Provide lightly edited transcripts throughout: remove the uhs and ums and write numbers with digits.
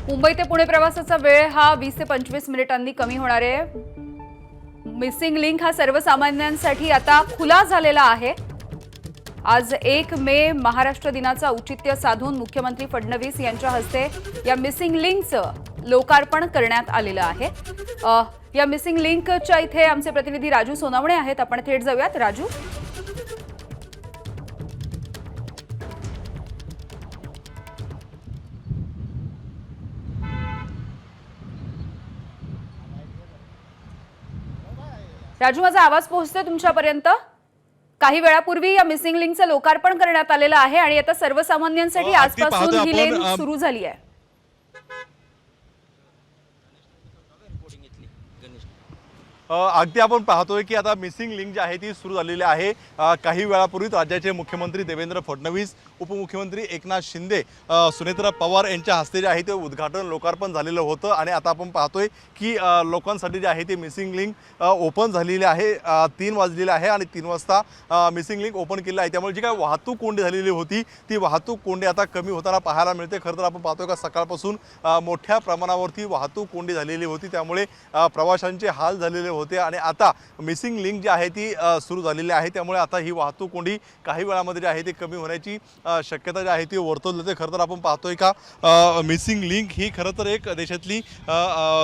मुंबई ते पुणे प्रवासाचा वेळ हा 20 ते 25 मिनिटांनी कमी होणार आहे। मिसिंग लिंक हा सर्वसामान्यांसाठी आता खुला झालेला आहे। आज 1 मे महाराष्ट्र दिनाचा औचित्य साधून मुख्यमंत्री फडणवीस यांच्या हस्ते या मिसिंग लिंकचं लोकार्पण करण्यात आलेलं आहे। या मिसिंग लिंकच्या इथे आमचे प्रतिनिधी राजू सोनावणे आहेत। आपण थेट जाऊयात। राजू, माझा आवाज पोहोचतोय तुमच्यापर्यंत? काही वेळापूर्वी या मिसिंग लिंकचं लोकार्पण करण्यात आलेलं आहे आणि आता सर्वसामान्यांसाठी आजपासून ही लेन सुरू झाली आहे। अगदी आपण पाहतोय की आता मिसिंग लिंक जी आहे ती सुरू झालेली आहे। काही वेळापूर्वीच राज्याचे मुख्यमंत्री देवेंद्र फडणवीस, उपमुख्यमंत्री एकनाथ शिंदे, सुनेत्रा पवार यांच्या हस्ते जे आहे ते उद्घाटन लोकार्पण झालेलं होतं आणि आता आपण पाहतोय की लोकांसाठी जे आहे ते मिसिंग लिंक ओपन झालेली आहे। 3 वाजलेले आहे आणि 3 वाजता मिसिंग लिंक ओपन केलं आहे। त्यामुळे जी काही वाहतूक कोंडी झालेली होती ती वाहतूक कोंडी आता कमी होताना पाहायला मिळते। खरं तर आपण पाहतोय का सकाळपासून मोठ्या प्रमाणावरती वाहतूक कोंडी झालेली होती, त्यामुळे प्रवाशांचे हाल झालेले होते आणि आता मिसिंग लिंक जी आहे ती सुरू झालेली आहे। त्यामुळे आता ही वाहतूक कोंडी काही वेळामध्ये जी आहे ती कमी होण्याची शक्यता जी आहे ती वर्तवली जाते। खरं तर आपण पाहतोय का मिसिंग लिंक ही खरं तर एक देशातली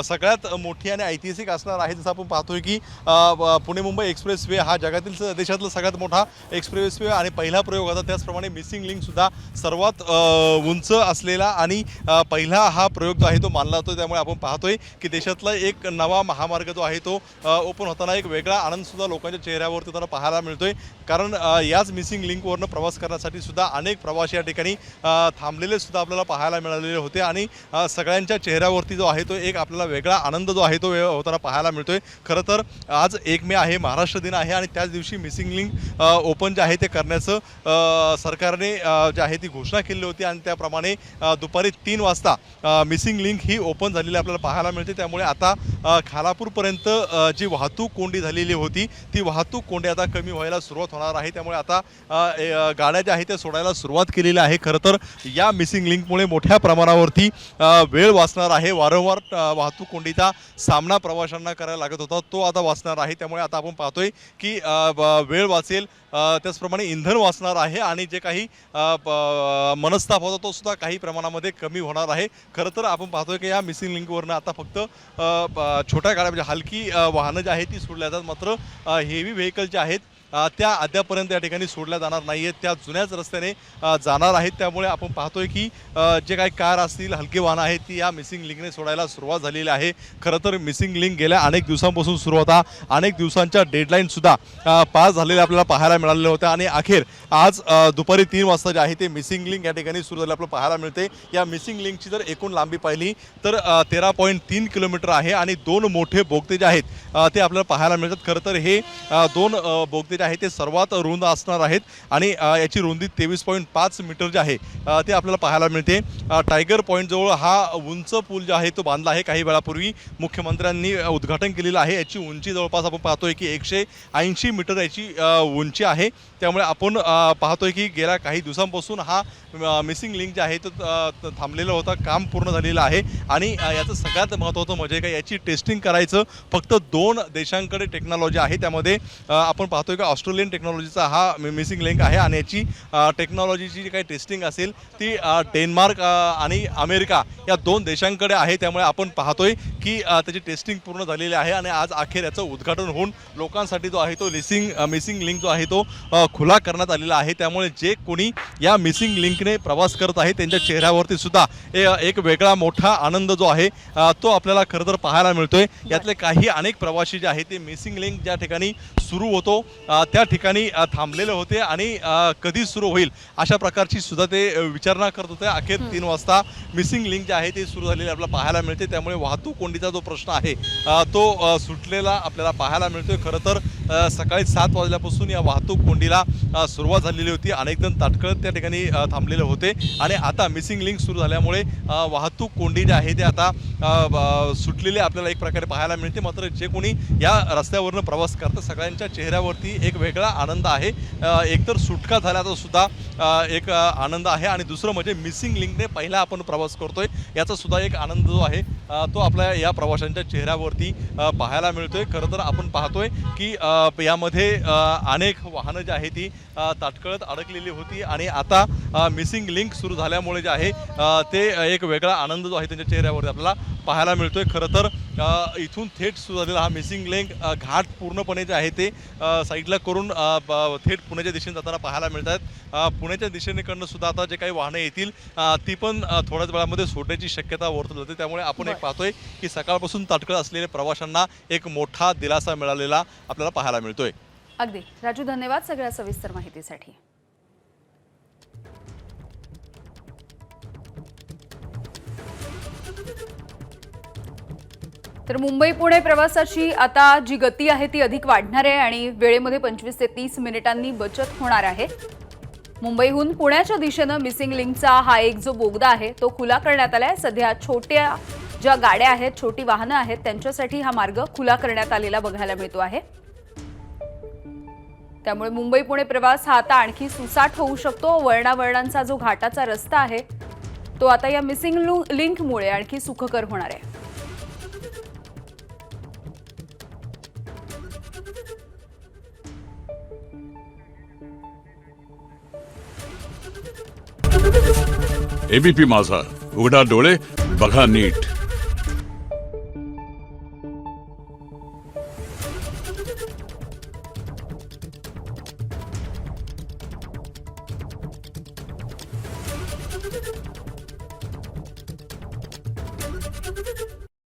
सगळ्यात मोठी आणि ऐतिहासिक असणार आहे। जसं आपण पाहतोय की पुणे मुंबई एक्सप्रेस वे हा जगातील देशातला सगळ्यात मोठा एक्सप्रेस वे आणि पहिला प्रयोग होता। त्याचप्रमाणे मिसिंग लिंक सुद्धा सर्वात उंच असलेला आणि पहिला हा प्रयोग जो आहे तो मानला जातो। त्यामुळे आपण पाहतोय की देशातला एक नवा महामार्ग जो आहे तो ओपन होताना एक वेगळा आनंद सुद्धा लोकांच्या चेहऱ्यावरती त्यांना पाहायला मिळतोय। कारण याच मिसिंग लिंकवरनं प्रवास करण्यासाठी सुद्धा अनेक प्रवासी या ठिकाणी थांबलेले सुद्धा आपल्याला पाहायला मिळालेले होते आणि सगळ्यांच्या चेहऱ्यावरती जो आहे तो एक आपल्याला वेगळा आनंद जो आहे तो होताना पाहायला मिळतोय। खरं तर आज 1 मे आहे, महाराष्ट्र दिन आहे आणि त्याच दिवशी मिसिंग लिंक ओपन जे आहे ते करण्याचं सरकारने जे आहे ती घोषणा केली होती आणि त्याप्रमाणे दुपारी 3 वाजता मिसिंग लिंक ही ओपन झालेली आपल्याला पाहायला मिळते। त्यामुळे आता खालापूरपर्यंत जी वाहतूक कोंडी झालेली होती ती वाहतूक कोंडी आता कमी व्हायला सुरुवात होणार आहे। त्यामुळे आता गाड्या ज्या आहेत त्या सोडायला सुरुवात केलेली आहे। खरं तर या मिसिंग लिंकमुळे मोठ्या प्रमाणावरती वेळ वाचणार आहे। वारंवार वाहतूक कोंडीचा सामना प्रवाशांना करायला लागत होता, तो आता वाचणार आहे। त्यामुळे आता आपण पाहतोय की वेळ वाचेल, त्याचप्रमाणे इंधन वाचणार आहे आणि जे काही मनस्ताप होता तो सुद्धा काही प्रमाणामध्ये कमी होणार आहे। खरं तर आपण पाहतोय की या मिसिंग लिंकवरनं आता फक्त छोट्या गाड्या म्हणजे हलकी वाहनं जी आहेत ती सोडल्या जातात, मात्र हेवी व्हेकल जे आहेत त्या अद्यापर्यंत या ठिकाणी सोडल्या जाणार नाही आहेत, त्या जुन्याच रस्त्याने जाणार आहेत। त्यामुळे आपण पाहतोय की जे काही कार असतील, हलकी वाहनं आहेत ती या मिसिंग लिंकने सोडायला सुरुवात झालेली आहे। खरं तर मिसिंग लिंक गेल्या अनेक दिवसांपासून सुरू होता, अनेक दिवसांच्या डेडलाईनसुद्धा पास झालेल्या आपल्याला पाहायला मिळालेल्या होत्या आणि अखेर आज दुपारी 3 वाजता जे आहे ते मिसिंग लिंक या ठिकाणी सुरू झालं आपल्याला पाहायला मिळते। या मिसिंग लिंकची जर एकूण लांबी पाहिली तर 13.3 किलोमीटर आहे आणि 2 मोठे बोगदे जे आहेत ते आपल्याला पाहायला मिळतात। खरं तर हे 2 बोगदे जे आहे ते सर्वात रुंद असणार आहेत आणि याची रुंदी 23.5 मीटर जे आहे ते आपल्याला पाहायला मिळते। टायगर पॉईंट जवळ हा उंच पूल जो आहे तो बांधला आहे, काही वेळापूर्वी मुख्यमंत्र्यांनी उद्घाटन केलेलं आहे। याची उंची जवळपास आपण पाहतोय की 180 मीटर याची उंची आहे। त्यामुळे आपण पाहतोय की गेल्या काही दिवसांपासून हा मिसिंग लिंक जे आहे तो थांबलेला होता, काम पूर्ण झालेलं आहे आणि याचं सगळ्यात महत्त्वाचं म्हणजे काय याची टेस्टिंग करायचं फक्त 2 देशांकडे टेक्नॉलॉजी आहे। त्यामध्ये आपण पाहतोय की ऑस्ट्रेलियन टेक्नॉलॉजीचा हा मिसिंग लिंक आहे आणि याची टेक्नॉलॉजीची जी काही टेस्टिंग असेल ती डेन्मार्क आणि अमेरिका या 2 देशांकडे आहे। त्यामुळे आपण पाहतोय की त्याची टेस्टिंग पूर्ण झालेली आहे आणि आज अखेर याचं उद्घाटन होऊन लोकांसाठी जो आहे तो मिसिंग लिंक जो आहे तो खुला करण्यात आलेला आहे। त्यामुळे जे कोणी या मिसिंग लिंकने प्रवास करत आहे त्यांच्या चेहऱ्यावरती सुद्धा एक वेगळा मोठा आनंद जो आहे तो आपल्याला खरं तर पाहायला मिळतोय। यातले काही अनेक प्रवासी जे आहेत ते मिसिंग लिंक ज्या ठिकाणी सुरू होतो त्या ठिकाणी थांबलेले होते आणि कधी सुरू होईल अशा प्रकारची सुद्धा ते विचारणा करत होते। अखेर 3 वाजता मिसिंग लिंक जे आहे ते सुरू झालेली आपल्याला पाहायला मिळते। त्यामुळे वाहतूक कोंडीचा जो प्रश्न आहे तो सुटलेला आपल्याला पाहायला मिळतोय। खरं तर सकाळी 7 वाजल्यापासून या वाहतूक कोंडीला सुरुवात झालेली होती. अनेक जण ताटकळत त्या ठिकाणी थांबलेले होते आणि आता मिसिंग लिंक सुरू झाल्यामुळे वाहतूक कोंडी जी आहे ते आता सुटलेली आपल्याला एक प्रकारे पाहायला मिळते. मात्र जे कोणी या रस्त्यावरनं प्रवास करतात सगळ्यांच्या चेहऱ्यावरती एक वेगळा आनंद आहे. एकतर सुटका झाल्याचा सुद्धा एक आनंद आहे आणि दुसरं म्हणजे मिसिंग लिंकने पहिला आपण प्रवास करतोय याचा सुद्धा एक आनंद जो आहे तो आपल्या या प्रवाशांच्या चेहऱ्यावरती पाहायला मिळतोय. खरं तर आपण पाहतोय की यामध्ये अनेक वाहनं जी आहे ती ताटकळत अडकलेली होती आणि आता मिसिंग लिंक सुरू झाल्यामुळे जे आहे ते एक वेगळा आनंद जो आहे त्यांच्या चेहऱ्यावरती आपल्याला पाहायला मिळतोय. खरं तर इथून थेट सुरू झालेला हा मिसिंग लिंक घाट पूर्णपणे जे आहे ते साईडला करून थेट पुण्याच्या दिशेने जाताना पाहायला मिळत आहेत. पुण्याच्या दिशेनेकडनं सुद्धा आता जे काही वाहनं येतील ती पण थोड्याच वेळामध्ये सोडण्याची शक्यता वर्तवली जाते. त्यामुळे आपण एक पाहतोय की सकाळपासून ताटकळत असलेल्या प्रवाशांना एक मोठा दिलासा मिळालेला आपल्याला पाहायला मिळतोय. अगदी राजू, धन्यवाद सगळ्या सविस्तर माहितीसाठी. तर मुंबई पुणे प्रवासाची आता जी गती आहे ती अधिक वाढणार आहे आणि वेळेमध्ये 25 ते 30 मिनिटांनी बचत होणार आहे. मुंबईहून पुण्याच्या दिशेनं मिसिंग लिंकचा हा एक जो बोगदा आहे तो खुला करण्यात आलाय. सध्या छोट्या ज्या गाड्या आहेत, छोटी वाहनं आहेत त्यांच्यासाठी हा मार्ग खुला करण्यात आलेला बघायला मिळतो आहे. त्यामुळे मुंबई पुणे प्रवास हा आता आणखी सुसाट होऊ शकतो. वळणावळणांचा जो घाटाचा रस्ता आहे तो आता या मिसिंग लिंकमुळे आणखी सुखकर होणार आहे. एबीपी माझा, उघडा डोळे बघा नीट.